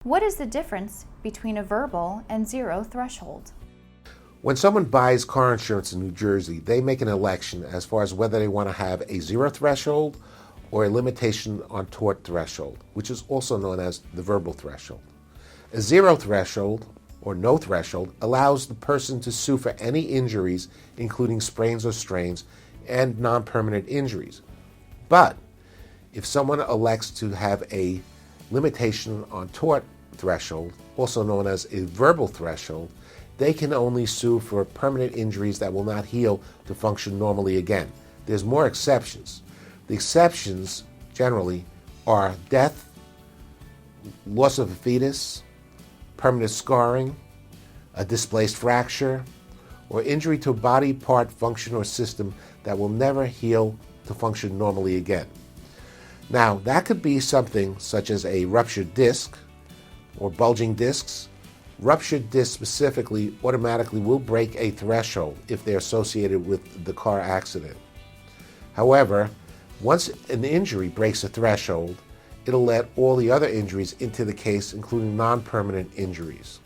What is the difference between a verbal and zero threshold? When someone buys car insurance in New Jersey, they make an election as far as whether they want to have a zero threshold or a limitation on tort threshold, which is also known as the verbal threshold. A zero threshold, or no threshold, allows the person to sue for any injuries, including sprains or strains, and non-permanent injuries. But if someone elects to have a limitation on tort threshold, also known as a verbal threshold, they can only sue for permanent injuries that will not heal to function normally again. There's more exceptions. The exceptions generally are death, loss of a fetus, permanent scarring, a displaced fracture, or injury to a body part, function, or system that will never heal to function normally again. Now, that could be something such as a ruptured disc or bulging discs. Ruptured discs specifically automatically will break a threshold if they're associated with the car accident. However, once an injury breaks a threshold, it'll let all the other injuries into the case, including non-permanent injuries.